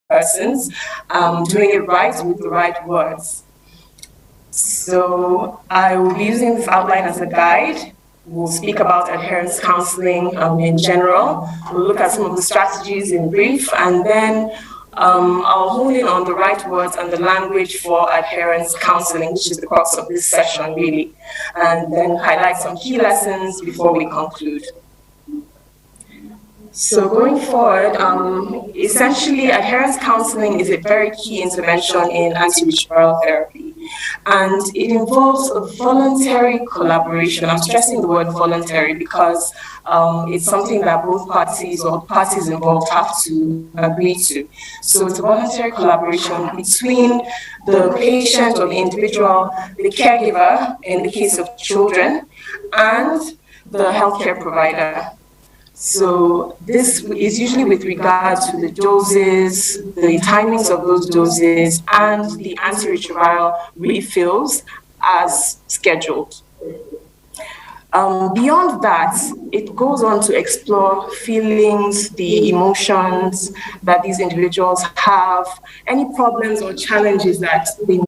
persons, doing it right with the right words. So I will be using this outline as a guide. We'll speak about adherence counseling in general. We'll look at some of the strategies in brief, and then I'll hone in on the right words and the language for adherence counseling, which is the crux of this session, really, and then highlight some key lessons before we conclude. So going forward, essentially, adherence counseling is a very key intervention in antiretroviral therapy, and it involves a voluntary collaboration. I'm stressing the word voluntary because it's something that both parties or parties involved have to agree to. So it's a voluntary collaboration between the patient or the individual, the caregiver, in the case of children, and the healthcare provider. So this is usually with regard to the doses, the timings of those doses, and the antiretroviral refills as scheduled. Beyond that, it goes on to explore feelings, the emotions that these individuals have, any problems or challenges that they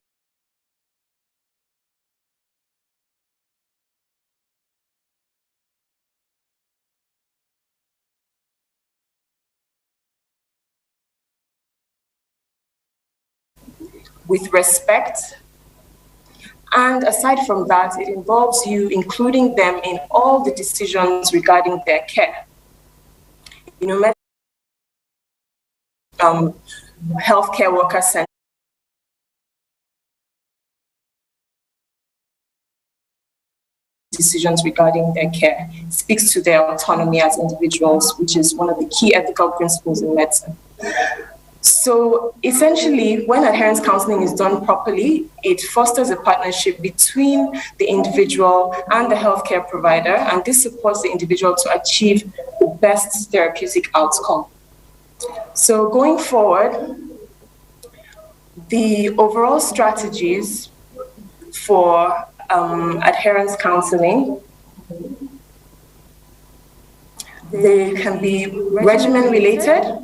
with respect. And aside from that, it involves you including them in all the decisions regarding their care. You know, healthcare worker centers decisions regarding their care. It speaks to their autonomy as individuals, which is one of the key ethical principles in medicine. So essentially, when adherence counseling is done properly, it fosters a partnership between the individual and the healthcare provider, and this supports the individual to achieve the best therapeutic outcome. So going forward, the overall strategies for adherence counseling, they can be regimen-related,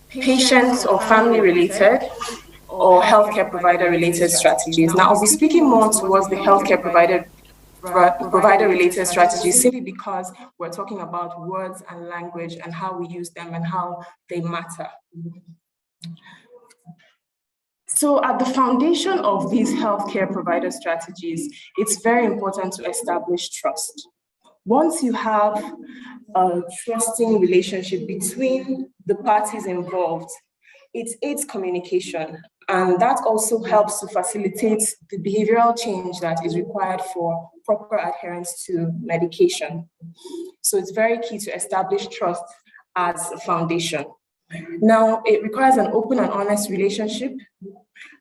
patient or family-related, or healthcare provider-related strategies. Now, I'll be speaking more towards the healthcare provider-related strategies simply because we're talking about words and language and how we use them and how they matter. So at the foundation of these healthcare provider strategies, it's very important to establish trust. Once you have a trusting relationship between the parties involved, it aids communication, and that also helps to facilitate the behavioral change that is required for proper adherence to medication. So it's very key to establish trust as a foundation. Now, it requires an open and honest relationship,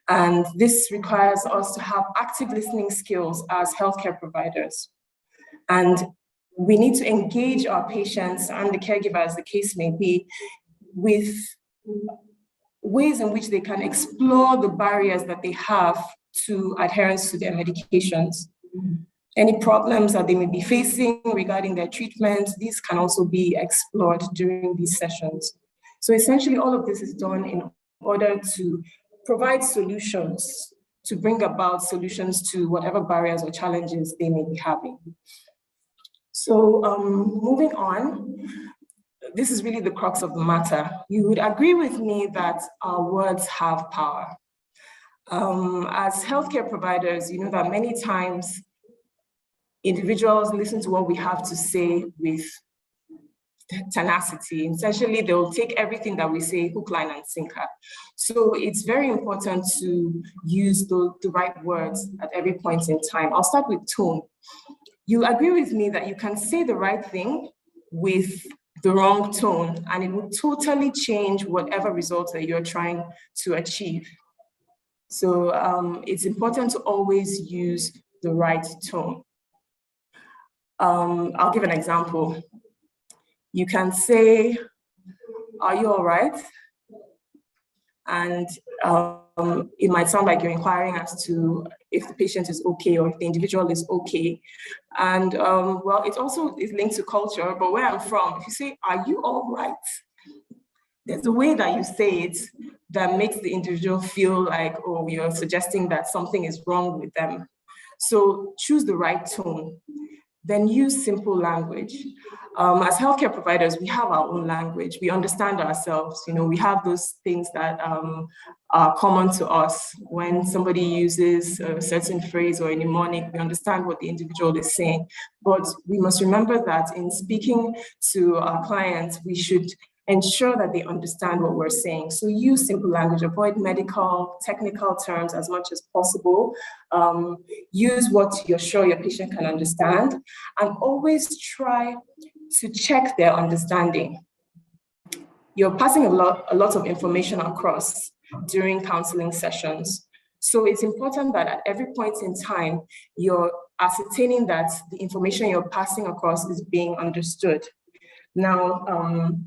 and this requires us to have active listening skills as healthcare providers. And we need to engage our patients and the caregiver, as the case may be, with ways in which they can explore the barriers that they have to adherence to their medications. Any problems that they may be facing regarding their treatment, these can also be explored during these sessions. So essentially, all of this is done in order to provide solutions, to bring about solutions to whatever barriers or challenges they may be having. So moving on, this is really the crux of the matter. You would agree with me that our words have power. As healthcare providers, you know that many times individuals listen to what we have to say with tenacity. Essentially, they'll take everything that we say hook, line, and sinker. So it's very important to use the right words at every point in time. I'll start with tone. You agree with me that you can say the right thing with the wrong tone, and it will totally change whatever results that you're trying to achieve. So it's important to always use the right tone. I'll give an example. You can say, "Are you all right?" And it might sound like you're inquiring as to if the patient is okay or if the individual is okay. And well, it also is linked to culture, but where I'm from, if you say, "Are you all right?" there's a way that you say it that makes the individual feel like, oh, you're suggesting that something is wrong with them. So choose the right tone. Then use simple language. As healthcare providers, we have our own language. We understand ourselves. You know, we have those things that are common to us. When somebody uses a certain phrase or a mnemonic, we understand what the individual is saying. But we must remember that in speaking to our clients, we should ensure that they understand what we're saying. So use simple language, avoid medical, technical terms as much as possible. Use what you're sure your patient can understand, and always try to check their understanding. You're passing a lot of information across during counseling sessions. So it's important that at every point in time, you're ascertaining that the information you're passing across is being understood. Now,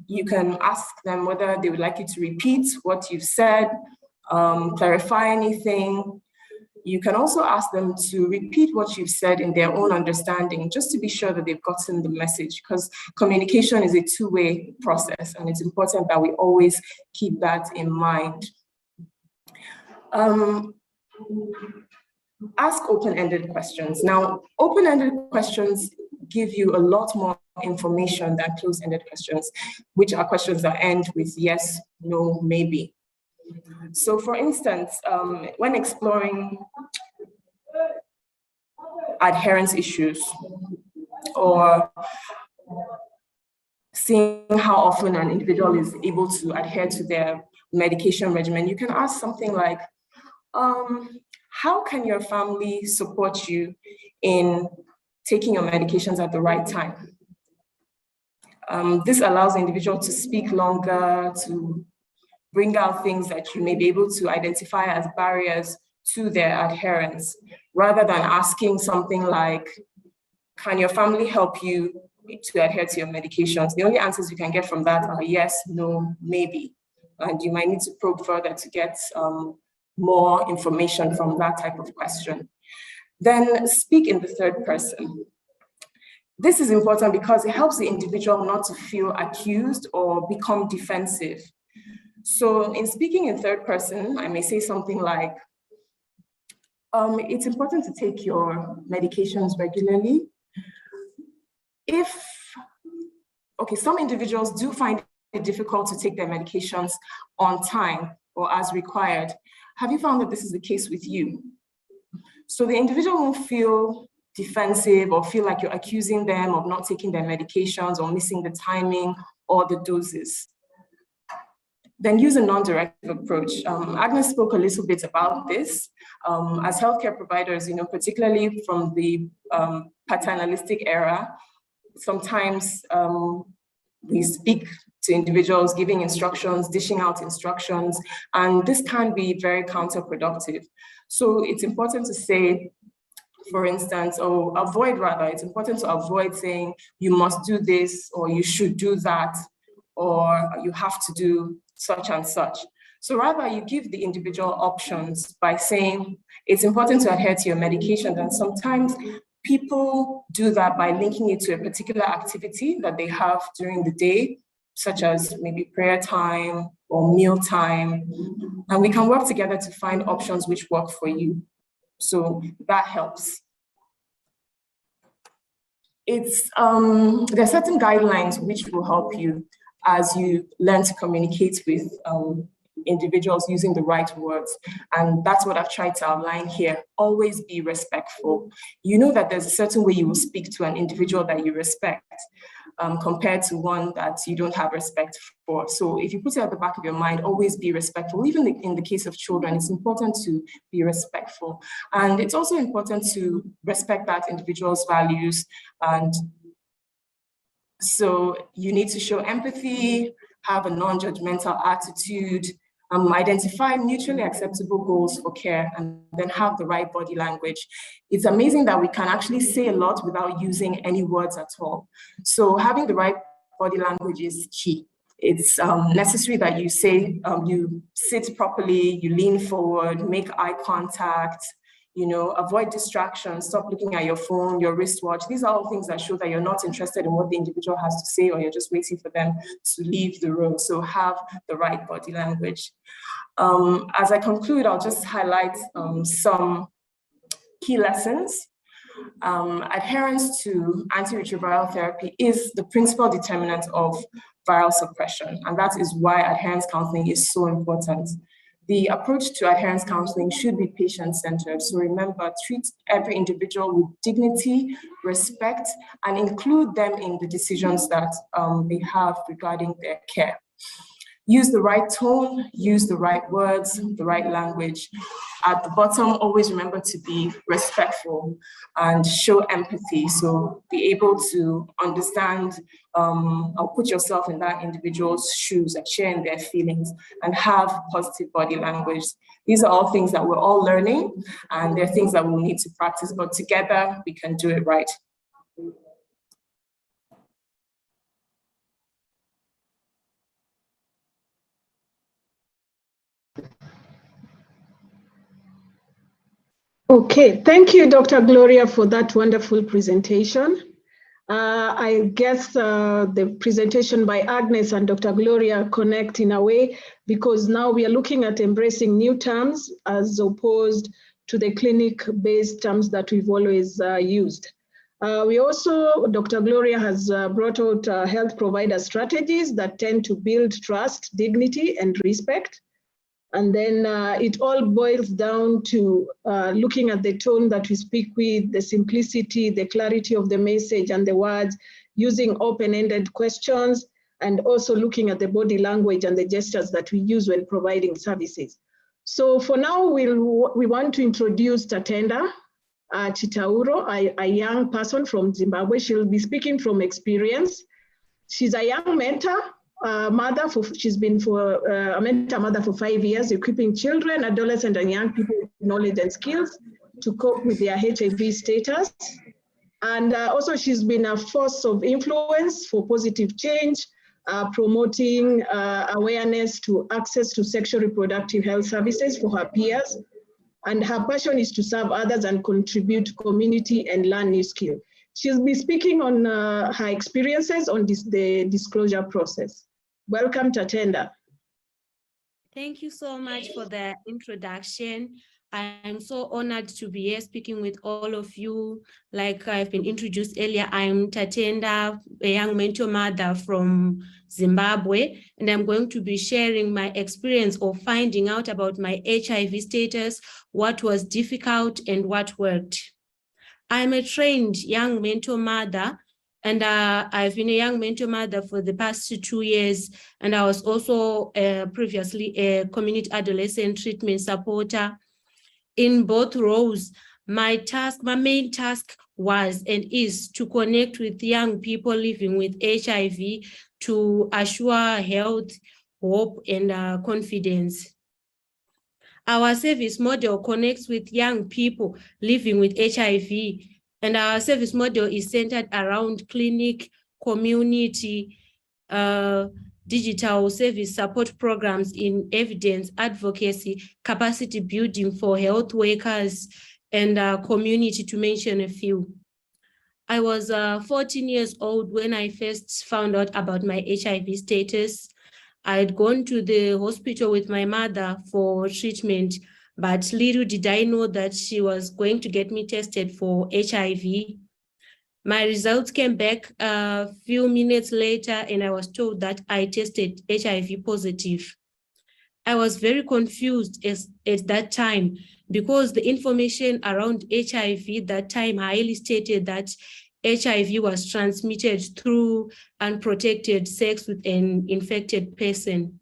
you can ask them whether they would like you to repeat what you've said, clarify anything. You can also ask them to repeat what you've said in their own understanding, just to be sure that they've gotten the message, because communication is a two-way process, and it's important that we always keep that in mind. Ask open-ended questions. Now, open-ended questions give you a lot more information than closed-ended questions, which are questions that end with yes, no, maybe. So for instance, when exploring adherence issues or seeing how often an individual is able to adhere to their medication regimen, you can ask something like, how can your family support you in taking your medications at the right time? This allows the individual to speak longer, to bring out things that you may be able to identify as barriers to their adherence, rather than asking something like, can your family help you to adhere to your medications? The only answers you can get from that are yes, no, maybe. And you might need to probe further to get more information from that type of question. Then speak in the third person. This is important because it helps the individual not to feel accused or become defensive. So in speaking in third person, I may say something like, it's important to take your medications regularly. Some individuals do find it difficult to take their medications on time or as required. Have you found that this is the case with you? So the individual won't feel defensive or feel like you're accusing them of not taking their medications or missing the timing or the doses. Then use a non-directive approach. Agnes spoke a little bit about this. As healthcare providers, particularly from the paternalistic era, sometimes we speak to individuals, giving instructions, dishing out instructions, and this can be very counterproductive. So it's important to say, for instance, it's important to avoid saying you must do this, or you should do that, or you have to do such and such. So rather, you give the individual options by saying it's important to adhere to your medications, and sometimes people do that by linking it to a particular activity that they have during the day, such as maybe prayer time or meal time, and we can work together to find options which work for you. So that helps. There are certain guidelines which will help you as you learn to communicate with individuals using the right words. And that's what I've tried to outline here. Always be respectful. You know that there's a certain way you will speak to an individual that you respect compared to one that you don't have respect for. So if you put it at the back of your mind, always be respectful. Even in the case of children, it's important to be respectful. And it's also important to respect that individual's values. And so you need to show empathy, have a non-judgmental attitude, identify mutually acceptable goals for care, and then have the right body language. It's amazing that we can actually say a lot without using any words at all. So having the right body language is key. It's necessary that you say, you sit properly, you lean forward, make eye contact, avoid distractions, stop looking at your phone, your wristwatch. These are all things that show that you're not interested in what the individual has to say, or you're just waiting for them to leave the room. So have the right body language. As I conclude, I'll just highlight some key lessons. Adherence to antiretroviral therapy is the principal determinant of viral suppression, and that is why adherence counseling is so important. The approach to adherence counseling should be patient-centered. So remember, treat every individual with dignity, respect, and include them in the decisions that they have regarding their care. Use the right tone, use the right words, the right language. At the bottom, always remember to be respectful and show empathy. So be able to understand or put yourself in that individual's shoes and share in their feelings, and have positive body language. These are all things that we're all learning, and they're things that we'll need to practice, but together we can do it right. Okay, thank you, Dr. Gloria, for that wonderful presentation. I guess the presentation by Agnes and Dr. Gloria connect in a way, because now we are looking at embracing new terms as opposed to the clinic-based terms that we've always used. We also, Dr. Gloria has brought out health provider strategies that tend to build trust, dignity, and respect. And then it all boils down to looking at the tone that we speak with, the simplicity, the clarity of the message and the words, using open-ended questions, and also looking at the body language and the gestures that we use when providing services. So for now, we want to introduce Tatenda Chitauro, a young person from Zimbabwe. She'll be speaking from experience. She's a young mentor. She's been a mentor mother for 5 years, equipping children, adolescents, and young people with knowledge and skills to cope with their HIV status. And also she's been a force of influence for positive change, promoting awareness to access to sexual reproductive health services for her peers. And her passion is to serve others and contribute to community and learn new skills. She'll be speaking on her experiences on the disclosure process. Welcome, Tatenda. Thank you so much for the introduction. I'm so honored to be here speaking with all of you. Like I've been introduced earlier, I'm Tatenda, a young mentor mother from Zimbabwe, and I'm going to be sharing my experience of finding out about my HIV status, what was difficult and what worked. I'm a trained young mentor mother, and I've been a young mentor mother for the past 2 years, and I was also previously a community adolescent treatment supporter. In both roles, my main task was and is to connect with young people living with HIV to assure health, hope, and confidence. Our service model connects with young people living with HIV, and our service model is centered around clinic, community, digital service support programs in evidence advocacy, capacity building for health workers, and community, to mention a few. I was 14 years old when I first found out about my HIV status. I had gone to the hospital with my mother for treatment, but little did I know that she was going to get me tested for HIV. My results came back a few minutes later, and I was told that I tested HIV positive. I was very confused at that time, because the information around HIV that time highly stated that HIV was transmitted through unprotected sex with an infected person.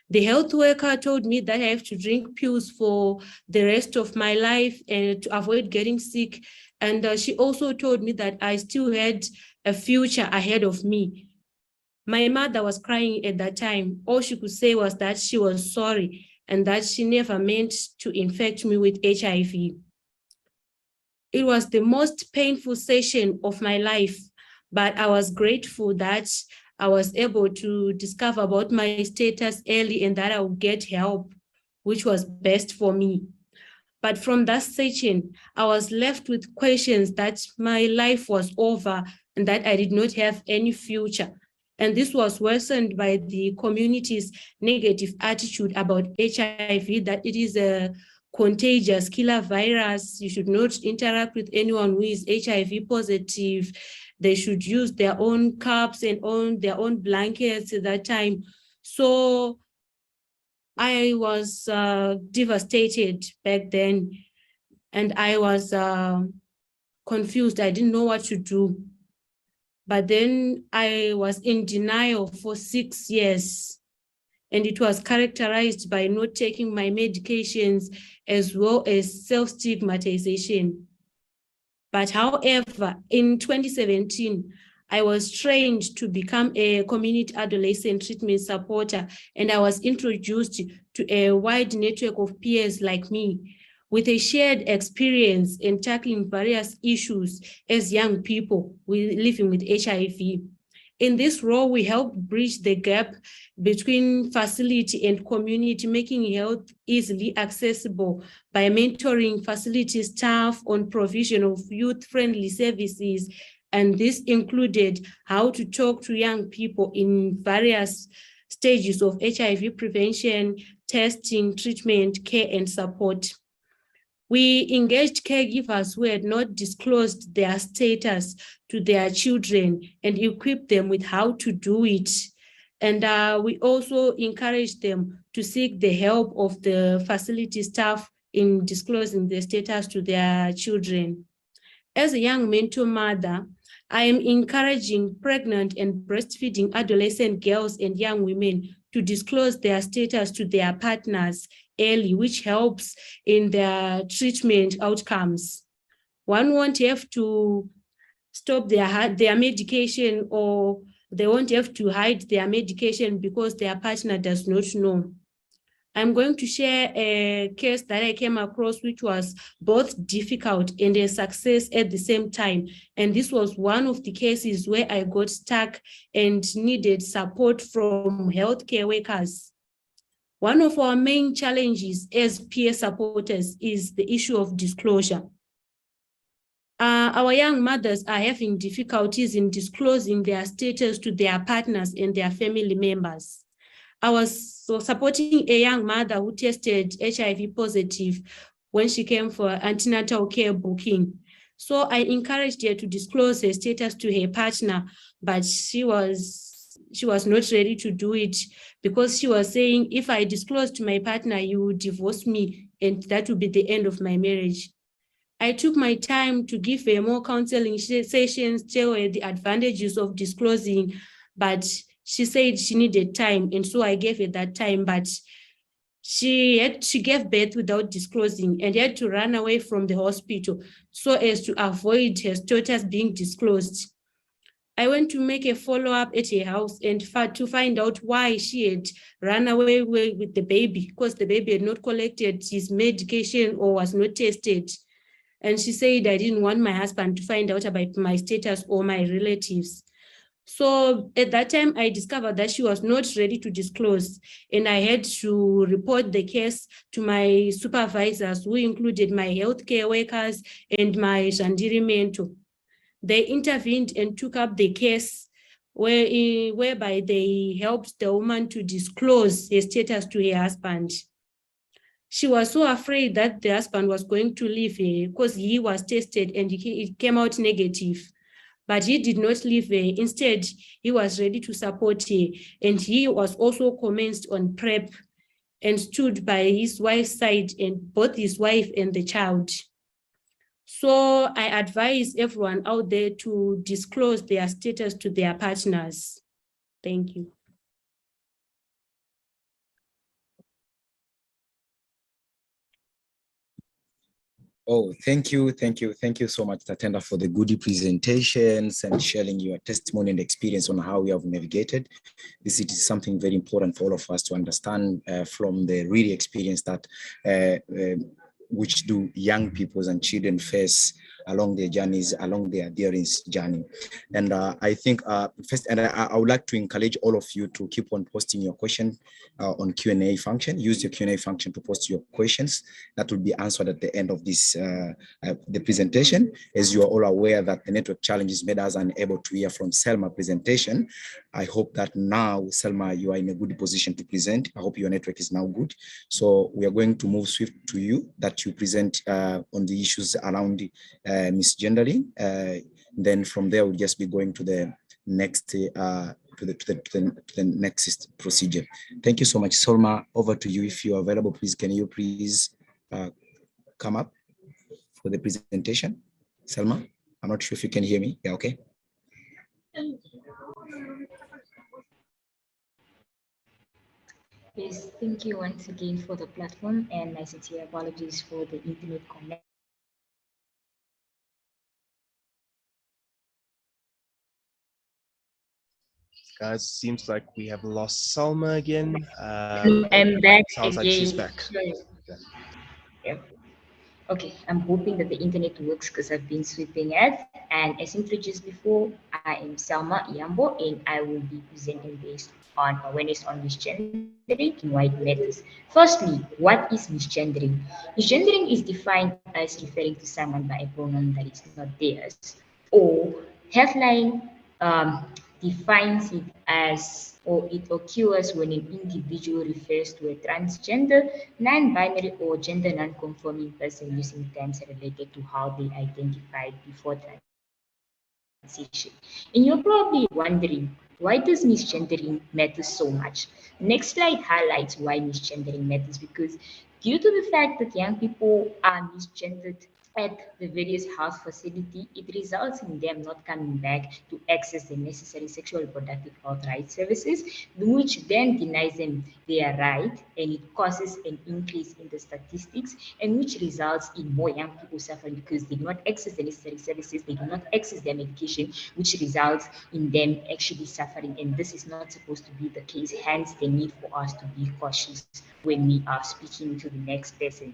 The health worker told me that I have to drink pills for the rest of my life and to avoid getting sick. And she also told me that I still had a future ahead of me. My mother was crying at that time. All she could say was that she was sorry and that she never meant to infect me with HIV. It was the most painful session of my life, but I was grateful that I was able to discover about my status early and that I would get help, which was best for me. But from that session, I was left with questions that my life was over and that I did not have any future. And this was worsened by the community's negative attitude about HIV, that it is a contagious killer virus. You should not interact with anyone who is HIV positive. They should use their own cups and their own blankets at that time. So I was devastated back then, and I was confused. I didn't know what to do. But then I was in denial for 6 years, and it was characterized by not taking my medications as well as self-stigmatization. But however, in 2017, I was trained to become a community adolescent treatment supporter, and I was introduced to a wide network of peers like me with a shared experience in tackling various issues as young people living with HIV. In this role, we help bridge the gap between facility and community, making health easily accessible by mentoring facility staff on provision of youth-friendly services. And this included how to talk to young people in various stages of HIV prevention, testing, treatment, care, and support. We engaged caregivers who had not disclosed their status to their children and equipped them with how to do it. And we also encouraged them to seek the help of the facility staff in disclosing their status to their children. As a young mentor mother, I am encouraging pregnant and breastfeeding adolescent girls and young women to disclose their status to their partners early, which helps in their treatment outcomes. One won't have to stop their medication, or they won't have to hide their medication because their partner does not know. I'm going to share a case that I came across, which was both difficult and a success at the same time. And this was one of the cases where I got stuck and needed support from healthcare workers. One of our main challenges as peer supporters is the issue of disclosure. Our young mothers are having difficulties in disclosing their status to their partners and their family members. I was supporting a young mother who tested HIV positive when she came for antenatal care booking. So I encouraged her to disclose her status to her partner, but she was not ready to do it because she was saying, if I disclose to my partner, you will divorce me, and that will be the end of my marriage. I took my time to give her more counseling sessions, tell her the advantages of disclosing, but she said she needed time, and so I gave her that time, but she gave birth without disclosing and had to run away from the hospital so as to avoid her status being disclosed. I went to make a follow-up at her house and to find out why she had run away with the baby, because the baby had not collected his medication or was not tested. And she said, I didn't want my husband to find out about my status or my relatives. So at that time, I discovered that she was not ready to disclose, and I had to report the case to my supervisors, who included my healthcare workers and my Shandiri mentor. They intervened and took up the case whereby they helped the woman to disclose her status to her husband. She was so afraid that the husband was going to leave her because he was tested and it came out negative. But he did not leave her. Instead, he was ready to support her. And he was also commenced on PrEP and stood by his wife's side, and both his wife and the child. So I advise everyone out there to disclose their status to their partners. Thank you. Oh, thank you so much, Tatenda, for the goodie presentations and sharing your testimony and experience on how we have navigated. This is something very important for all of us to understand from the real experience that which do young people and children face along their journeys, along their adherence journey. And I think first, and I would like to encourage all of you to keep on posting your question on Q&A function. Use your Q&A function to post your questions that will be answered at the end of this the presentation. As you are all aware that the network challenges made us unable to hear from Selma presentation. I hope that now, Selma, you are in a good position to present. I hope your network is now good. So we are going to move swift to you that you present on the issues around misgendering. Then from there, we'll just be going to the next to the next procedure. Thank you so much. Selma, over to you. If you are available, please, can you please come up for the presentation? Selma, I'm not sure if you can hear me. Yeah, okay. Yes, thank you once again for the platform, and my sincere apologies for the internet connection. Guys, seems like we have lost Salma again. I'm back sounds again. like she's back. Yeah. Okay, I'm hoping that the internet works because I've been sweeping it. And as introduced before, I am Salma Iyambo, and I will be presenting based on awareness on misgendering in white matters. Firstly, what is misgendering? Misgendering is defined as referring to someone by a pronoun that is not theirs, or headline defines it as, or it occurs when an individual refers to a transgender, non-binary, or gender non-conforming person using terms related to how they identified before transition. And you're probably wondering, why does misgendering matter so much? Next slide highlights why misgendering matters, because due to the fact that young people are misgendered at the various health facility, it results in them not coming back to access the necessary sexual reproductive health rights services, which then denies them their right, and it causes an increase in the statistics, and which results in more young people suffering because they do not access the necessary services, they do not access their medication, which results in them actually suffering. And this is not supposed to be the case, hence the need for us to be cautious when we are speaking to the next person.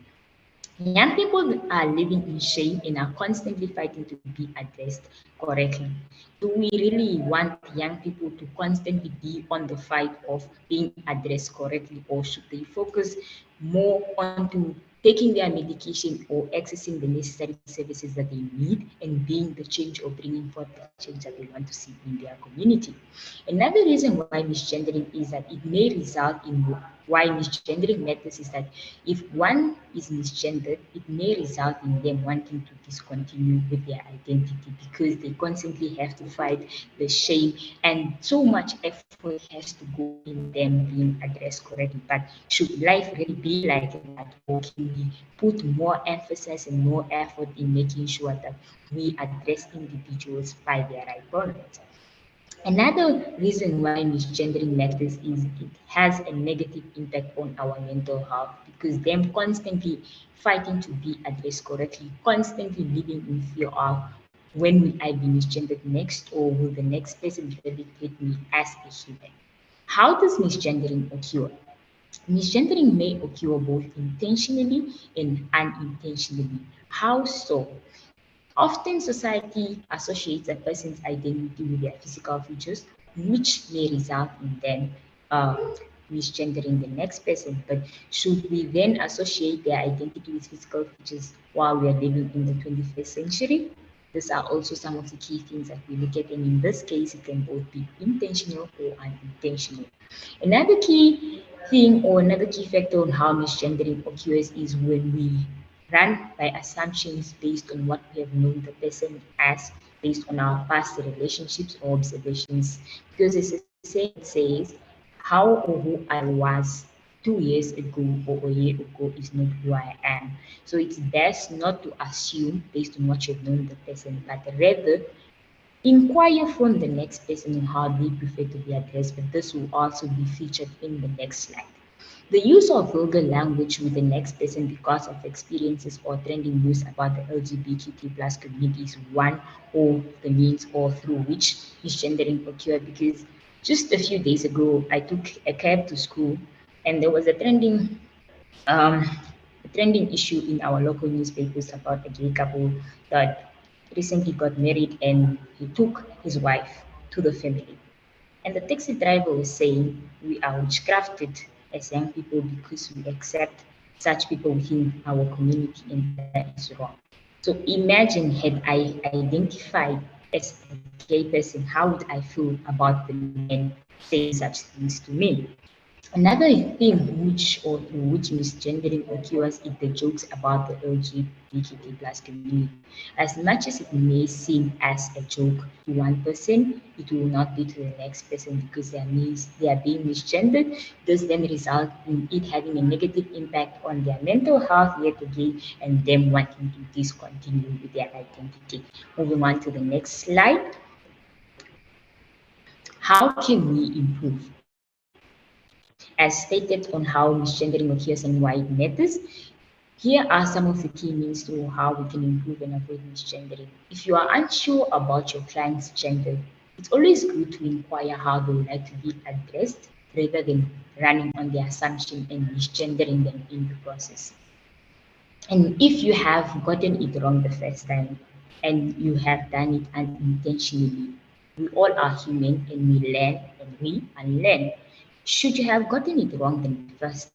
Young people are living in shame and are constantly fighting to be addressed correctly. Do we really want young people to constantly be on the fight of being addressed correctly, or should they focus more onto taking their medication or accessing the necessary services that they need and being the change or bringing forth the change that they want to see in their community? Another reason why misgendering is that it may result in, why misgendering matters is that if one is misgendered, it may result in them wanting to discontinue with their identity because they constantly have to fight the shame, and so much effort has to go in them being addressed correctly. But should life really be like that, or can we put more emphasis and more effort in making sure that we address individuals by their right pronouns? Another reason why misgendering matters is it has a negative impact on our mental health, because them constantly fighting to be addressed correctly, constantly living in fear of, when will I be misgendered next, or will the next person really treat me as a human? How does misgendering occur? Misgendering may occur both intentionally and unintentionally. How so? Often society associates a person's identity with their physical features, which may result in them misgendering the next person. But should we then associate their identity with physical features while we are living in the 21st century? These are also some of the key things that we look at, and in this case, it can both be intentional or unintentional. Another key thing, or another key factor on how misgendering occurs, is when we run by assumptions based on what we have known the person as, based on our past relationships or observations. Because as the saying says, how or who I was 2 years ago or a year ago is not who I am. So it's best not to assume based on what you've known the person, but rather inquire from the next person on how they prefer to be addressed. But this will also be featured in the next slide. The use of vulgar language with the next person because of experiences or trending news about the LGBTQ plus community is one of the means or through which misgendering occurred. Because just a few days ago, I took a cab to school, and there was a trending issue in our local newspapers about a gay couple that recently got married and he took his wife to the family. And the taxi driver was saying, we are witchcrafted as young people because we accept such people within our community, and that is wrong. So imagine, had I identified as a gay person, how would I feel about the men saying such things to me? Another thing which misgendering occurs is the jokes about the LGBTQ plus community. As much as it may seem as a joke to one person, it will not be to the next person because they are being misgendered. This then result in it having a negative impact on their mental health yet again, and them wanting to discontinue with their identity. Moving on to the next slide. How can we improve? As stated on how misgendering occurs and why it matters, here are some of the key means to how we can improve and avoid misgendering. If you are unsure about your client's gender, it's always good to inquire how they would like to be addressed rather than running on the assumption and misgendering them in the process. And if you have gotten it wrong the first time and you have done it unintentionally, we all are human and we learn and we unlearn. Should you have gotten it wrong the first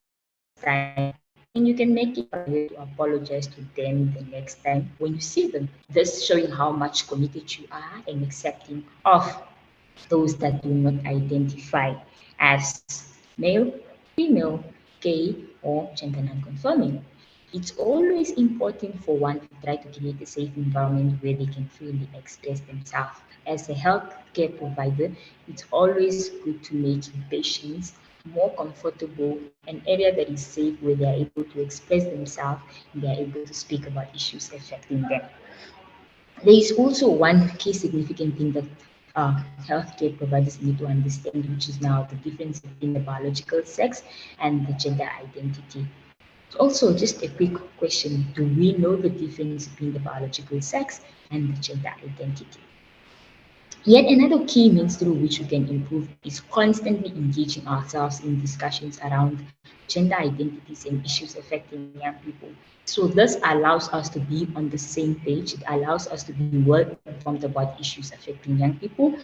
time, then you can make it a priority to apologize to them the next time when you see them, thus showing how much committed you are and accepting of those that do not identify as male, female, gay, or gender non-conforming. It's always important for one to try to create a safe environment where they can freely express themselves. As a healthcare provider, it's always good to make patients more comfortable, an area that is safe where they are able to express themselves and they are able to speak about issues affecting them. There is also one key significant thing that healthcare providers need to understand, which is now the difference between the biological sex and the gender identity. Also, just a quick question. Do we know the difference between the biological sex and the gender identity? Yet another key means through which we can improve is constantly engaging ourselves in discussions around gender identities and issues affecting young people. So this allows us to be on the same page. It allows us to be well informed about issues affecting young people.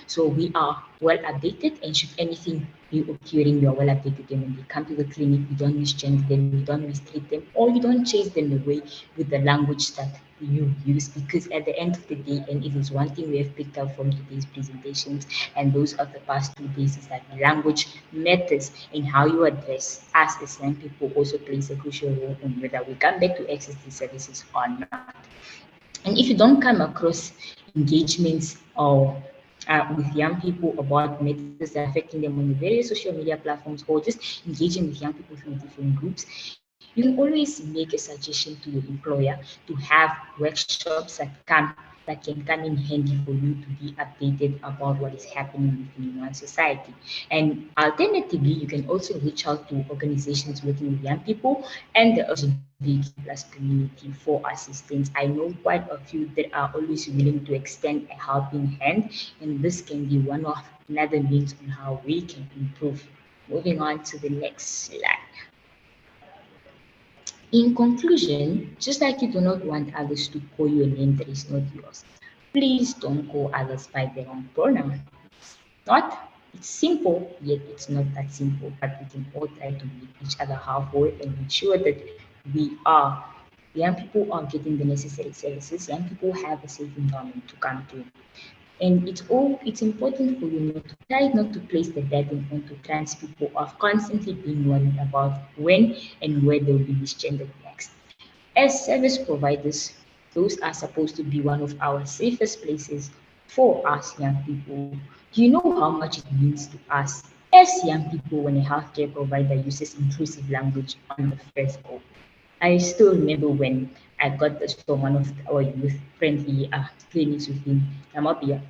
So we are well updated, and should anything be occurring, we are well updated. And when they come to the clinic, we don't misgender them, we don't mistreat them, or you don't chase them away with the language that you use, because at the end of the day, and it is one thing we have picked up from today's presentations and those of the past 2 days, is that language matters, and how you address us as young people also plays a crucial role in whether we come back to access these services or not. And if you don't come across engagements or with young people about matters that are affecting them on the various social media platforms, or just engaging with young people through different groups, you can always make a suggestion to your employer to have workshops that can come in handy for you to be updated about what is happening within one society. And alternatively, you can also reach out to organizations working with young people and the LGBTQ plus community for assistance. I know quite a few that are always willing to extend a helping hand, and this can be one of another means on how we can improve. Moving on to the next slide. In conclusion, just like you do not want others to call you a name that is not yours, please don't call others by their own pronoun. It's simple, yet it's not that simple, but we can all try to meet each other halfway and ensure that young people are getting the necessary services, young people have a safe environment to come to. And it's important for you not to place the burden onto trans people of constantly being worried about when and where they will be misgendered next. As service providers, those are supposed to be one of our safest places for us young people. You know how much it means to us as young people when a healthcare provider uses inclusive language on the first call. I still remember when I got this from one of our youth-friendly clinics within Namibia.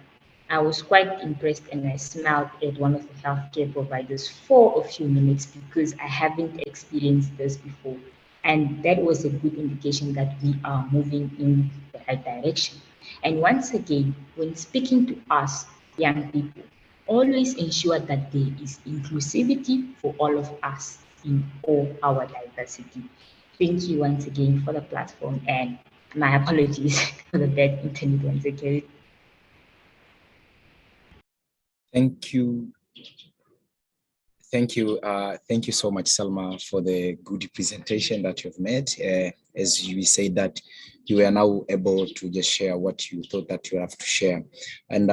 I was quite impressed and I smiled at one of the healthcare providers for a few minutes because I haven't experienced this before. And that was a good indication that we are moving in the right direction. And once again, when speaking to us, young people, always ensure that there is inclusivity for all of us in all our diversity. Thank you once again for the platform, and My apologies for the bad internet once again. Thank you. Thank you. Thank you so much, Salma, for the good presentation that you've made. As you said that you were now able to just share what you thought that you have to share. And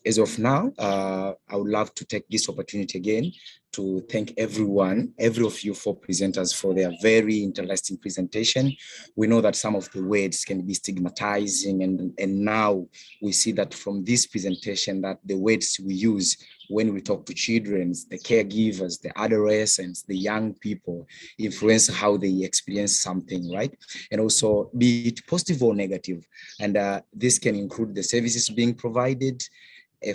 as of now, I would love to take this opportunity again to thank everyone, every of you for presenters for their very interesting presentation. We know that some of the words can be stigmatizing, and now we see that from this presentation that the words we use when we talk to children, the caregivers, the adolescents, the young people, influence how they experience something, right? And also be it positive or negative. And this can include the services being provided,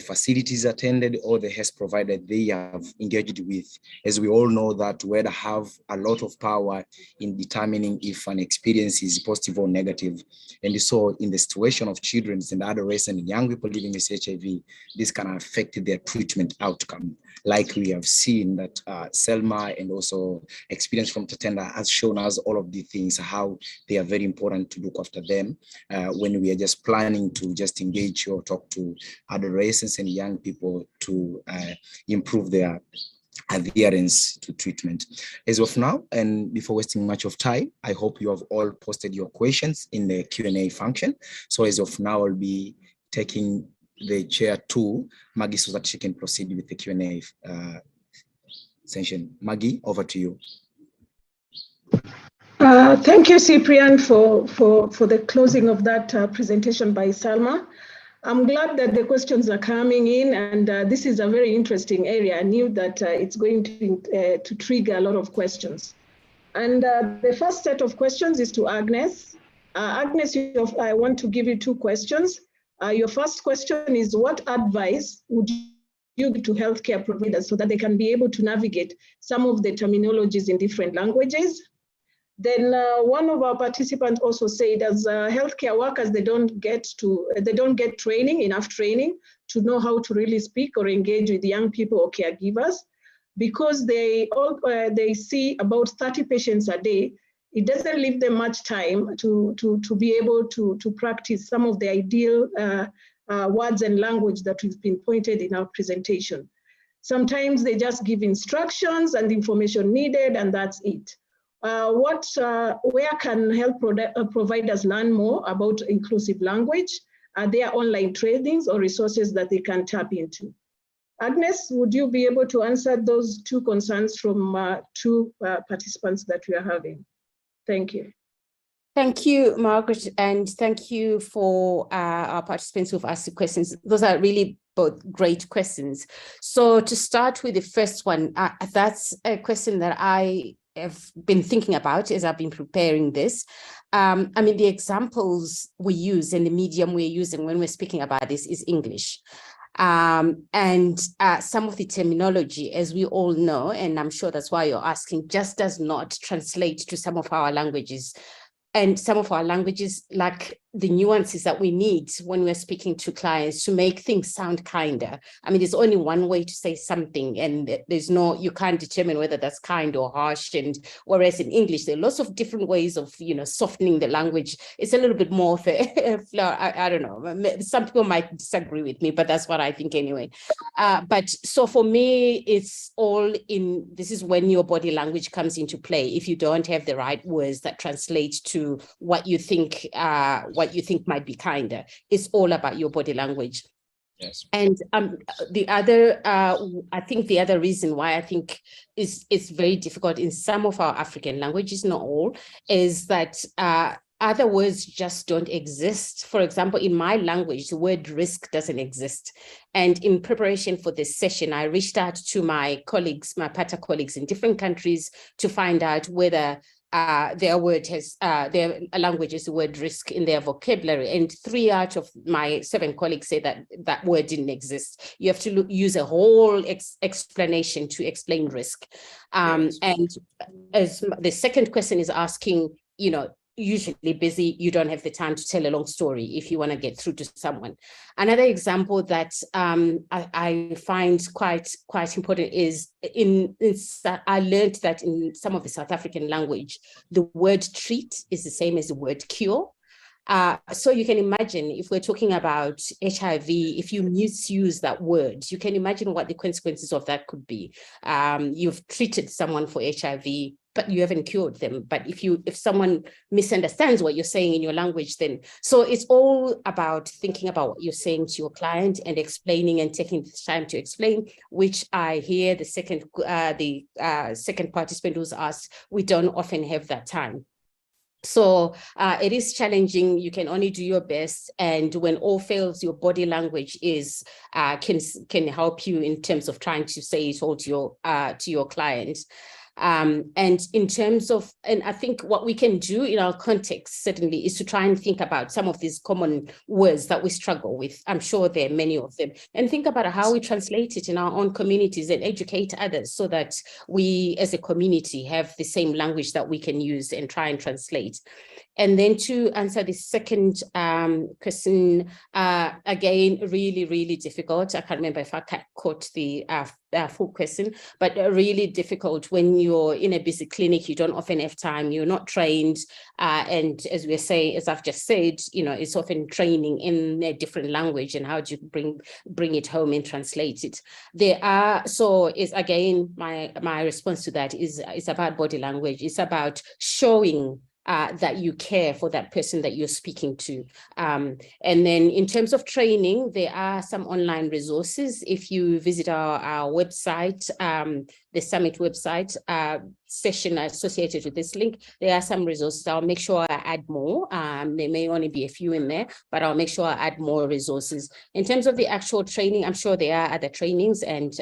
facilities attended, or the health provider they have engaged with. As we all know that word have a lot of power in determining if an experience is positive or negative. And so in the situation of children and adolescents and young people living with HIV, this can affect their treatment outcome. Like we have seen that Selma and also experience from Tatenda has shown us all of these things, how they are very important to look after them when we are just planning to just engage or talk to adolescents and young people to improve their adherence to treatment. As of now, and before wasting much of time, I hope you have all posted your questions in the Q&A function. So as of now, I'll be taking the chair to Maggie so that she can proceed with the Q&A session. Maggie, over to you. Thank you, Cyprian, for the closing of that presentation by Salma. I'm glad that the questions are coming in, and this is a very interesting area. I knew that it's going to trigger a lot of questions. And the first set of questions is to Agnes. Agnes, I want to give you two questions. Your first question is, what advice would you give to healthcare providers so that they can be able to navigate some of the terminologies in different languages? Then one of our participants also said, as healthcare workers, they don't get enough training to know how to really speak or engage with young people or caregivers, because they see about 30 patients a day. It doesn't leave them much time to be able to practice some of the ideal words and language that we've been pointed in our presentation. Sometimes they just give instructions and information needed, and that's it. Where can health providers learn more about inclusive language? Are there online trainings or resources that they can tap into? Agnes, would you be able to answer those two concerns from two participants that we are having? Thank you. Thank you, Margaret, and thank you for our participants who've asked the questions. Those are really both great questions. So to start with the first one, that's a question that I have been thinking about as I've been preparing this. I mean, the examples we use and the medium we're using when we're speaking about this is English. And some of the terminology, as we all know, and I'm sure that's why you're asking, just does not translate to some of our languages. And some of our languages lack the nuances that we need when we're speaking to clients to make things sound kinder. I mean, there's only one way to say something, and you can't determine whether that's kind or harsh. And whereas in English, there are lots of different ways of, softening the language. It's a little bit more of a I don't know. Some people might disagree with me, but that's what I think anyway. But so for me, it's all in, this is when your body language comes into play. If you don't have the right words that translate to what you think might be kinder, it's all about your body language. Yes. And the other, I think the other reason why I think it's very difficult in some of our African languages, not all, is that other words just don't exist. For example, in my language, the word risk doesn't exist. And in preparation for this session, I reached out to my colleagues, my PATA colleagues in different countries to find out whether their language is the word risk in their vocabulary. And 3 out of my 7 colleagues say that word didn't exist. You have to use a whole explanation to explain risk. Yes. And as the second question is asking, usually busy, you don't have the time to tell a long story if you want to get through to someone. Another example that I find quite important is I learned that in some of the South African language, the word treat is the same as the word cure. So you can imagine if we're talking about HIV, if you misuse that word, you can imagine what the consequences of that could be. You've treated someone for HIV, but you haven't cured them. But if someone misunderstands what you're saying in your language, then so it's all about thinking about what you're saying to your client and explaining and taking the time to explain, which I hear the second participant who's asked, we don't often have that time. So it is challenging. You can only do your best, and when all fails, your body language is can help you in terms of trying to say it all to your client. And in terms of, and I think what we can do in our context certainly is to try and think about some of these common words that we struggle with. I'm sure there are many of them, and think about how we translate it in our own communities and educate others so that we as a community have the same language that we can use and try and translate. And then to answer the second question, again, really, really difficult. I can't remember if I caught the full question, but really difficult when you're in a busy clinic, you don't often have time, you're not trained. And as we say, as I've just said, it's often training in a different language, and how do you bring it home and translate it? So it's again, my response to that is about body language. It's about showing that you care for that person that you're speaking to. And then in terms of training, there are some online resources. If you visit our website, the summit website, session associated with this link, there are some resources. I'll make sure I add more. There may only be a few in there, but I'll make sure I add more resources. In terms of the actual training, I'm sure there are other trainings, and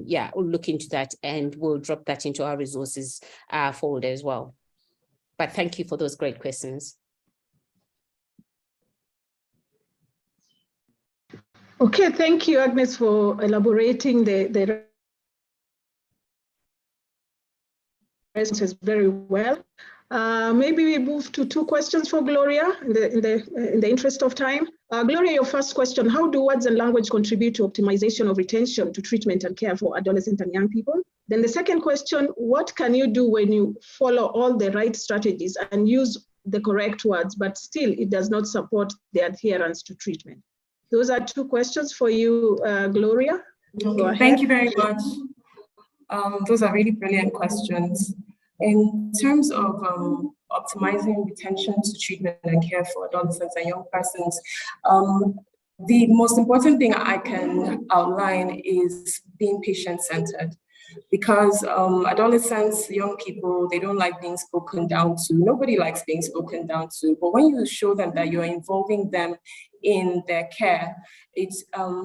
yeah, we'll look into that and we'll drop that into our resources folder as well. But thank you for those great questions. Okay, thank you, Agnes, for elaborating the responses very well. Maybe we move to two questions for Gloria in the interest of time. Gloria, your first question: how do words and language contribute to optimization of retention to treatment and care for adolescent and young people? Then the second question: what can you do when you follow all the right strategies and use the correct words, but still it does not support the adherence to treatment? Those are two questions for you, Gloria. Okay, thank you very much. Those are really brilliant questions. In terms of optimizing retention to treatment and care for adolescents and young persons, the most important thing I can outline is being patient-centered. Because adolescents, young people, they don't like being spoken down to. Nobody likes being spoken down to. But when you show them that you're involving them in their care, it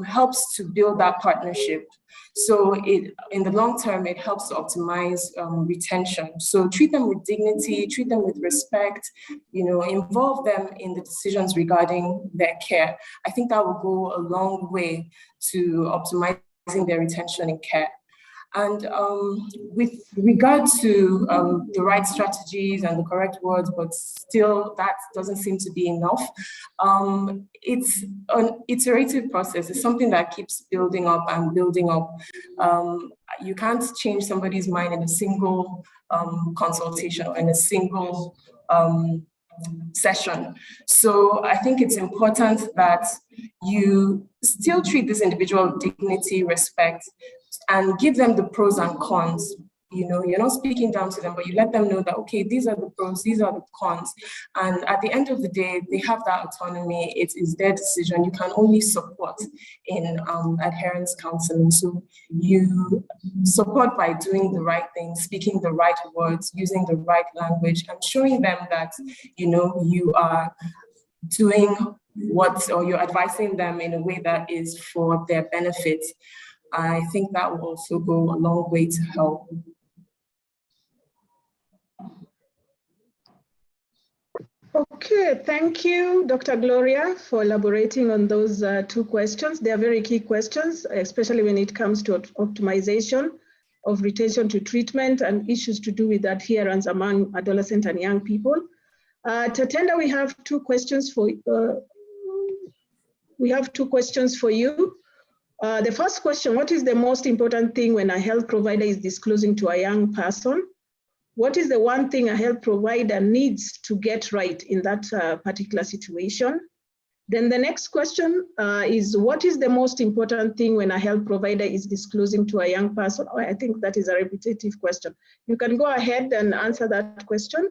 helps to build that partnership. So in the long term, it helps to optimize retention. So treat them with dignity, treat them with respect, involve them in the decisions regarding their care. I think that will go a long way to optimizing their retention in care. And with regard to the right strategies and the correct words, but still that doesn't seem to be enough, it's an iterative process. It's something that keeps building up and building up. You can't change somebody's mind in a single consultation or in a single session. So I think it's important that you still treat this individual with dignity, respect, and give them the pros and cons. You're not speaking down to them, but you let them know that, okay, these are the pros, these are the cons. And at the end of the day, they have that autonomy. It is their decision. You can only support in adherence counseling. So you support by doing the right thing, speaking the right words, using the right language, and showing them that, you are doing or you're advising them in a way that is for their benefit. I think that will also go a long way to help. Okay, thank you, Dr. Gloria, for elaborating on those two questions. They are very key questions, especially when it comes to optimization of retention to treatment and issues to do with adherence among adolescent and young people. Tatenda, we have two questions for you. The first question: what is the most important thing when a health provider is disclosing to a young person What is the one thing a health provider needs to get right in that particular situation? Then the next question is, what is the most important thing when a health provider is disclosing to a young person? Oh, I think that is a repetitive question. You can go ahead and answer that question.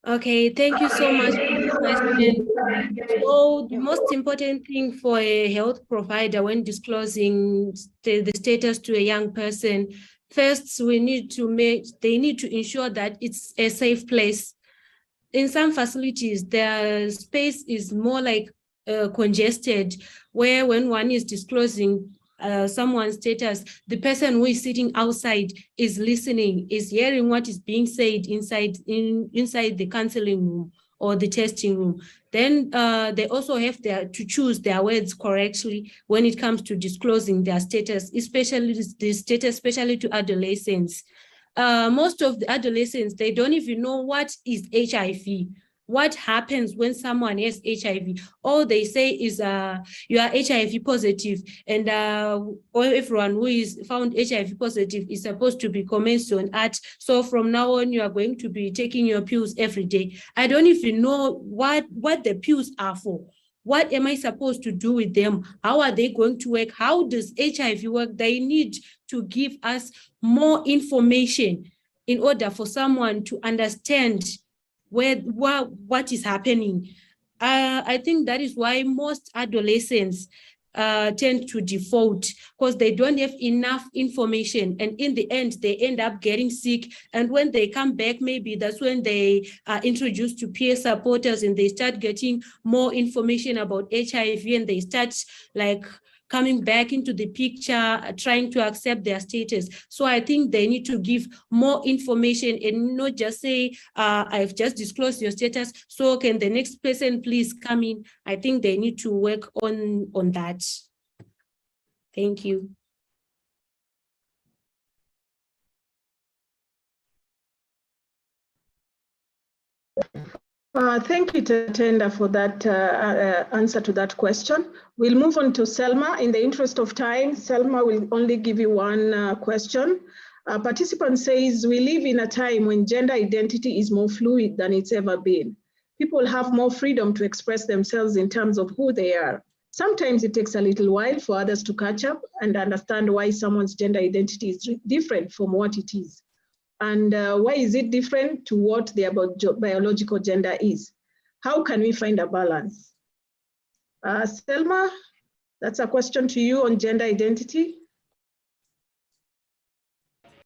Okay, thank you so much for the question. So the most important thing for a health provider when disclosing the status to a young person, first they need to ensure that it's a safe place. In some facilities, their space is more like congested, where when one is disclosing someone's status, the person who is sitting outside is listening, is hearing what is being said inside the counseling room or the testing room. Then they also have to choose their words correctly when it comes to disclosing their status, especially to adolescents. Most of the adolescents, they don't even know what is HIV. What happens when someone has HIV? All they say is you are HIV positive, and everyone who is found HIV positive is supposed to be commenced on at. So from now on, you are going to be taking your pills every day. I don't even know what the pills are for. What am I supposed to do with them? How are they going to work? How does HIV work? They need to give us more information in order for someone to understand what is happening. I think that is why most adolescents tend to default, because they don't have enough information, and in the end they end up getting sick. And when they come back, maybe that's when they are introduced to peer supporters and they start getting more information about HIV, and they start like coming back into the picture, trying to accept their status. So I think they need to give more information and not just say, I've just disclosed your status, so can the next person please come in? I think they need to work on that. Thank you. Thank you, Tatenda, for that answer to that question. We'll move on to Selma. In the interest of time, Selma will only give you one question. A participant says, we live in a time when gender identity is more fluid than it's ever been. People have more freedom to express themselves in terms of who they are. Sometimes it takes a little while for others to catch up and understand why someone's gender identity is different from what it is. And why is it different to what their biological gender is? How can we find a balance? Selma, that's a question to you on gender identity.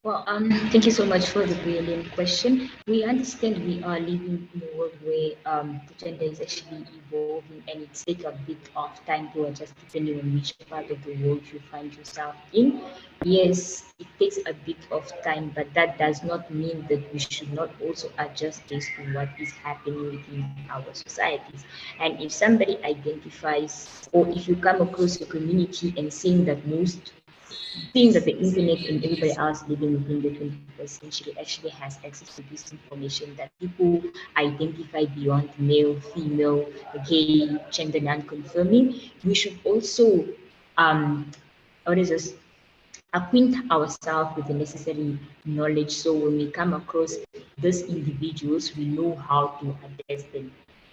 Well, thank you so much for the brilliant question. We understand we are living in a world where the gender is actually evolving, and it takes a bit of time to adjust depending on which part of the world you find yourself in. Yes, it takes a bit of time, but that does not mean that we should not also adjust based on what is happening within our societies. And if somebody identifies, or if you come across a community and seeing that the internet and everybody else living within the 21st century actually has access to this information, that people identify beyond male, female, gay, gender non-conforming, we should also acquaint ourselves with the necessary knowledge, so when we come across these individuals, we know how to address them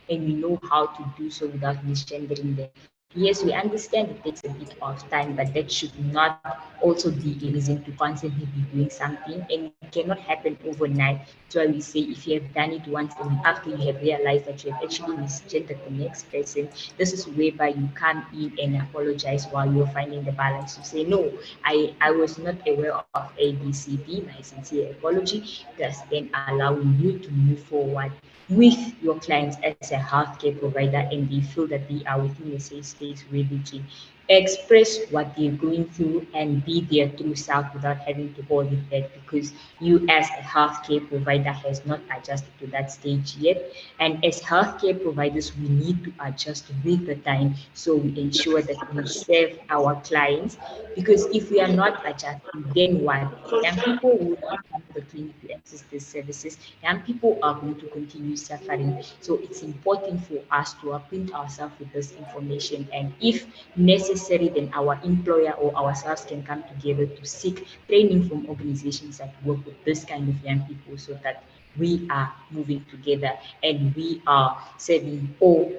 and we know how to do so without misgendering them. Yes, we understand it takes a bit of time, but that should not also be a reason to constantly be doing something, and it cannot happen overnight. So I will say, if you have done it once and after you have realized that you have actually misgendered the next person, this is whereby you come in and apologize while you're finding the balance to say, no, I was not aware of A, B, C, D, my sincere apology, thus then allowing you to move forward with your clients as a healthcare provider, and they feel that they are within a safe space where they can express what they're going through and be their true self without having to hold it back, because you as a healthcare provider has not adjusted to that stage yet. And as healthcare providers, we need to adjust with the time, so we ensure that we serve our clients, because if we are not adjusting, then what? Young people will not come to the clinic to access these services. Young people are going to continue suffering. So it's important for us to acquaint ourselves with this information, and if necessary, necessary, then our employer or ourselves can come together to seek training from organizations that work with this kind of young people, so that we are moving together and we are serving all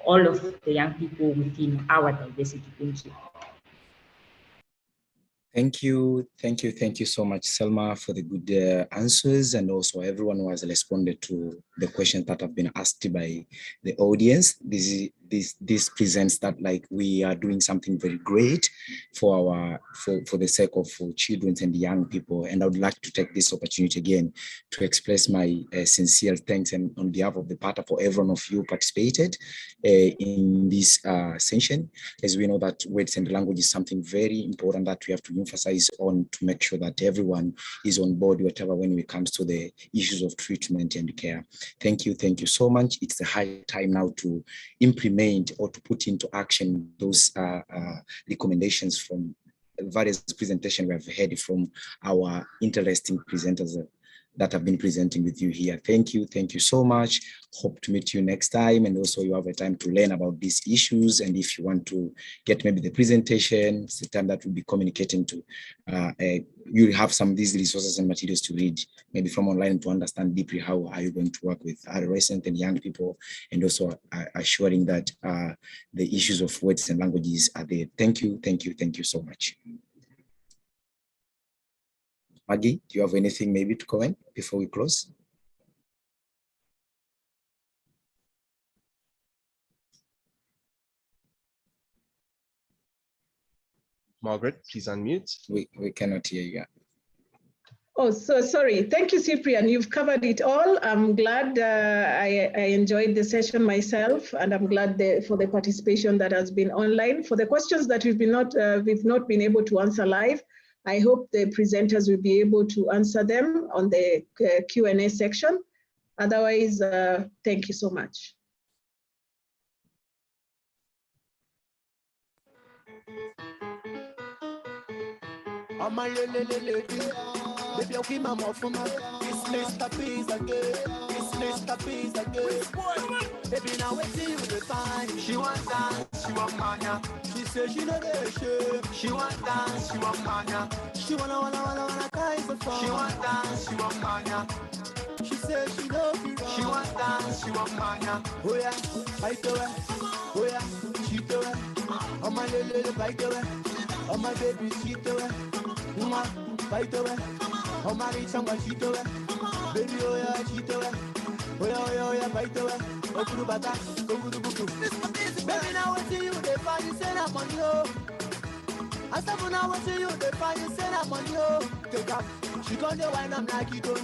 of the young people within our diversity. Thank you. Thank you so much, Selma, for the good answers, and also everyone who has responded to the questions that have been asked by the audience. This presents that like we are doing something very great for the sake of children and young people. And I would like to take this opportunity again to express my sincere thanks, and on behalf of the PATA, for everyone of you participated in this session. As we know that words and language is something very important that we have to emphasize on, to make sure that everyone is on board, whatever, when it comes to the issues of treatment and care. Thank you so much. It's the high time now to implement or to put into action those recommendations from various presentations we have heard from our interesting presenters that have been presenting with you here. Thank you so much. Hope to meet you next time, and also you have a time to learn about these issues. And if you want to get maybe the presentation, it's the time that we'll be communicating to, you'll have some of these resources and materials to read, maybe from online, to understand deeply how are you going to work with adolescent and young people, and also assuring that the issues of words and languages are there. Thank you so much. Maggie, do you have anything maybe to comment before we close? Margaret, please unmute. We cannot hear you. Oh, so sorry. Thank you, Cyprian. You've covered it all. I'm glad I enjoyed the session myself, and I'm glad for the participation that has been online. For the questions that we've not been able to answer live, I hope the presenters will be able to answer them on the Q&A section. Otherwise, thank you so much. Baby, I'll keep my mouth for my. It's Mr. Peace again. It's Mr. Peace again. Baby, now wait till you define. She want dance, she want mania. She says she know the shit. She want dance, she want mania. She wanna tie for fun. She want dance, she want mania. She says she know you. She want dance, she want mania. Oh yeah, fight away. Oh yeah, cheat away. Oh my little fight away. Oh my baby, cheat away. Fight away. Oh my rich and my cheat away. Baby, oh yeah, cheat away. Oh yeah, fight away. Oh kuru bata, oh kuru buku. Baby, now I see you, they find you, say I'm on you. I said, now I see you, they find you, say I'm on you. Take up. She come the wine, I'm like, you don't.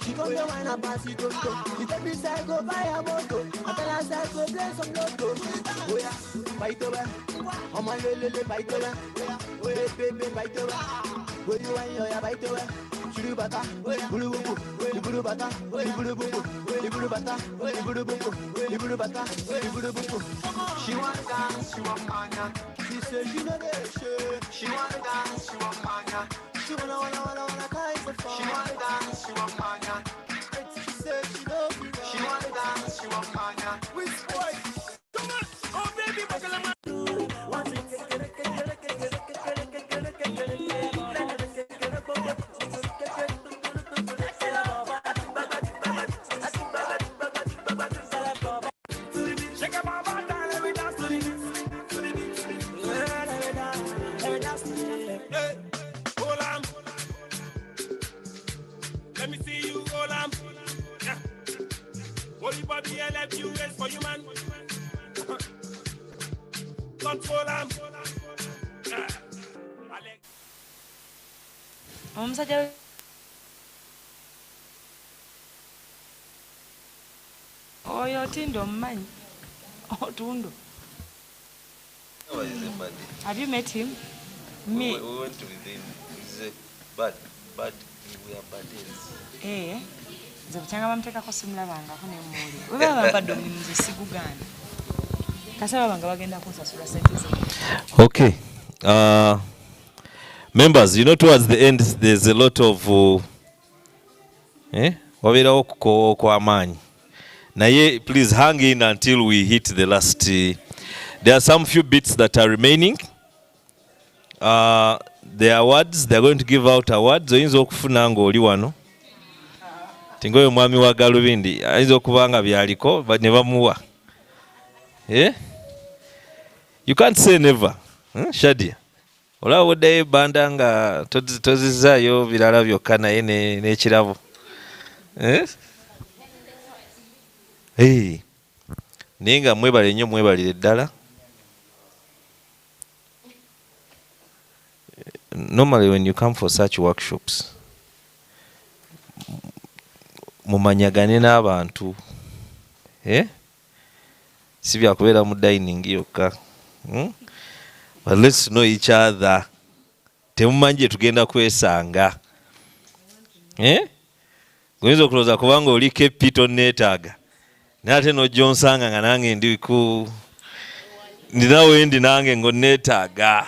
She come the wine, I'm pass you don't. She tell me, say, go buy a moto. I tell her, say, go play some lotto. Oh yeah, fight away. Oh my little fight away. Oh baby, fight away. Where you want your bite away? Shuru bata, bulu bubu, bulu bata, bulu bubu, bulu bata, bulu bubu, bulu bata, bulu bubu. She want dance, she want mania. She says she know the shit. She want dance, she want mania. She wanna tie for fun. She want dance, she want mania. She says she know me. She want dance, she want mania. Which boy? Come on, oh baby, bakala. Let me see you hold on. Yeah. Holy body, LFUS for you, man. Control am. Omusajja oyo Tindo omumanyi Otundo. Have you met him? Me. We went with him. He's a bad. We are buddies. Nze bukyanga bamuteekako simulabangako ne mmuli. Bwe baba bampadde omulimu nze siguganda. Kasaba banga bagenda kunsasula sente ze. Okay. Members, you know, towards the end, there's a lot of wabeerawo okukoowa okw'amaanyi. Naye, please hang in until we hit the last. There are some few bits that are remaining. the awards, they're going to give out awards. Oyinza okufuna ng'oli wano. Tingoyo mwami wa Galubindi ayinza okubanga byaliko ne bamuwa. You can't say never. Shadia. Olaba oddayo banda nga tozizaayo birala byokka naye n'ekirabo. Naye nga mwebale nnyo mwebalire ddala. Normally when you come for such workshops, mumanyagane n'abantu. Si bya kubeera mu dining yokka. But let's know each other. Temumanyi tugenda kwesanga. Goyinza okulooza kubanga oli Capito neetaaga. Nate no Johnsanga nga nange ndinawe ndi nange ngo neetaaga.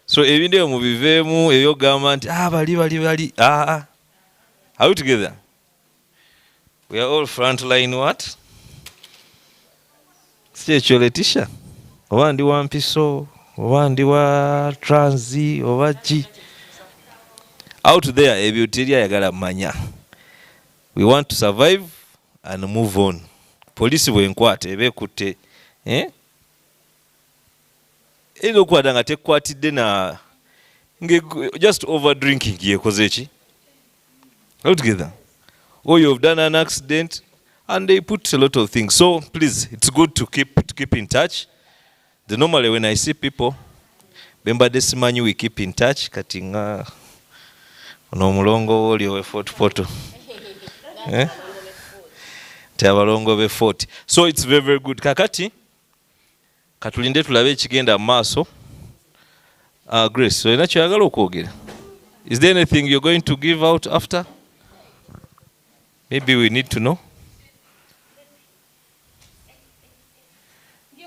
So ebintu ebyo mubiveemu ebyogamba nti bali. Are we together? We are all frontline what? Si ekyo Letitia. Oba ndi wa Mpiso, oba ndi wa Transi, oba ki. Out there ebyo teri ayagala manya. We want to survive and move on. Police bwenkwate ebekutte. Eno kwada nga tekwatidde na just over drinking yekoze eki. All together. Or you've done an accident and they put a lot of things. So please, it's good to keep in touch. Normally when I see people, bemba desimanyi we keep in touch. Katinga ono mulongo oli we photo. Abalongo be 40. So it's very, very good. Kakati katulinde tulabe ekigenda maaso. Grace, so inakyo yagala okwogera. Is there anything you're going to give out after? Maybe we need to know.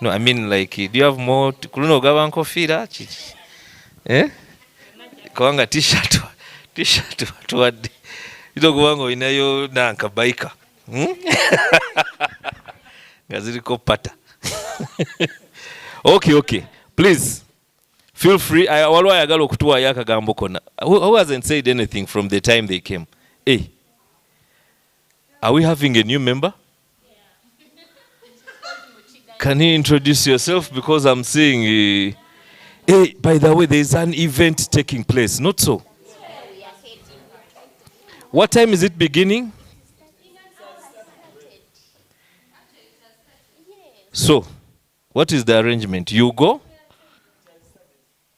No, I mean like, do you have more? Kuluno gaba nkofira? Kawanga t-shirt tuwadde. Ito kubango inayo nanka baika. Ngaziriko pata. Okay. Please, feel free. Walwa yagala okutuwa yakagambo kona. Who hasn't said anything from the time they came? Hey, are we having a new member? Can you introduce yourself? Because I'm seeing, hey, by the way, there's an event taking place. Not so. What time is it beginning? So, what is the arrangement? You go?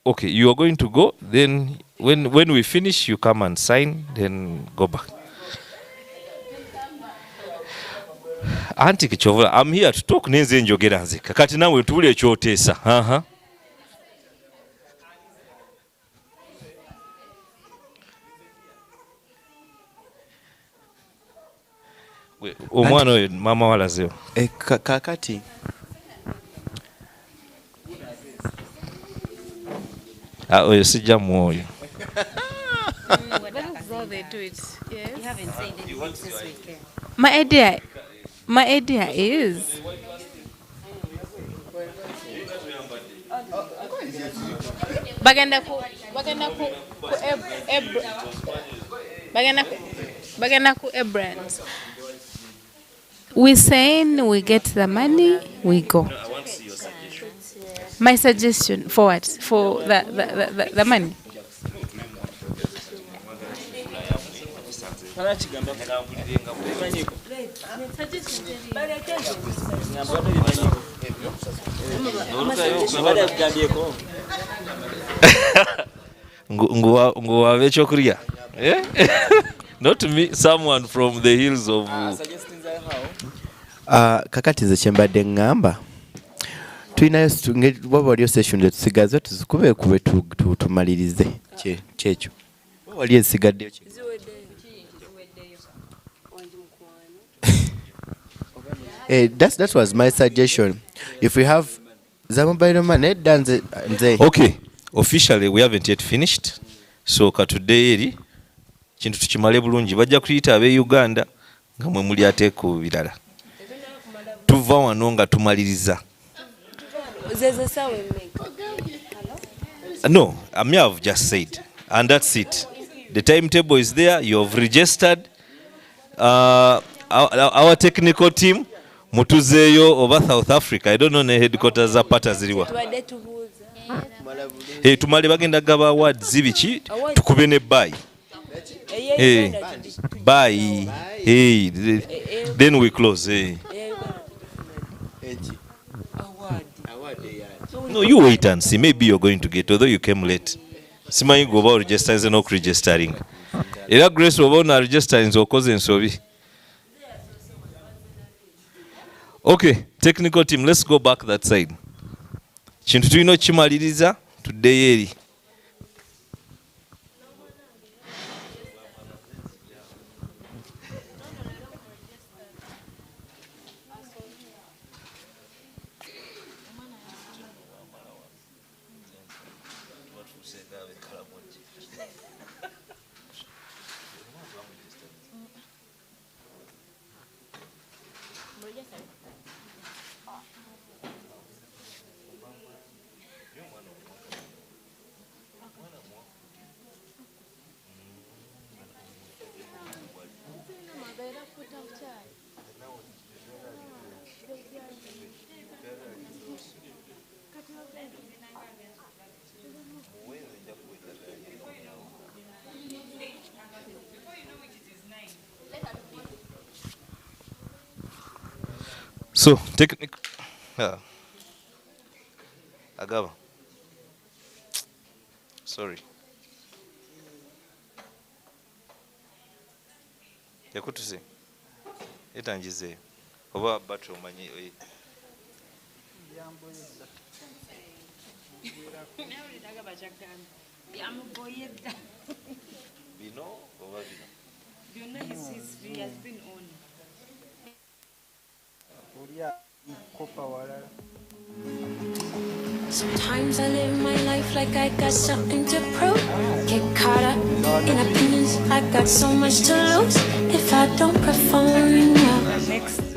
Okay, you are going to go. Then when we finish, you come and sign, then go back. Auntie Kichovola, I'm here to talk nenze njogera nze. Kakati nawe tule ekyoteesa. Omwana oyo mama walazeyo. Kakati. Oyo sijja mwoyo. My idea is bagenda ku brands. We saying we get the money, we go. No, I want to see your suggestion. My suggestion for what? For the money. Nguwabe ekyokulya. Not me, someone from the hills of kakati ze kyembadde ngamba tulinayo waba waliyo session etusigaze tuzikube tumalirize kyekyo wali esigaddeyo that was my suggestion. If we have the mobile money done. Okay, officially we haven't yet finished, so katudeeri kintu tukimale bulungi bajja kuyita abe Uganda nga mwe muli ate ku birala tuva wano nga tumaliriza No, I may have just said, and that's it. The timetable is there. You have registered. Our technical team, mutuzeyo over South Africa. I don't know the headquarters za pata ziliwa. Hey, tumali bagenda gaba awards zibiki tukube ne buy. Hey, buy. Hey, then we close. Hey. No, you wait and see. Maybe you're going to get, although you came late. Simanyi go about registering and not registering. Era grace over na registering zokoze nsobi. Okay, technical team, let's go back that side. Chintu tulino chimaliriza today eri. So, technical. Agaba. Sorry. Yakutuse. Etangize. Oba battery omanyi. Bino oba bino. Bino his history has been on. Sometimes I live my life like I got something to prove. Get caught up in opinions, I got so much to lose if I don't perform well. Next.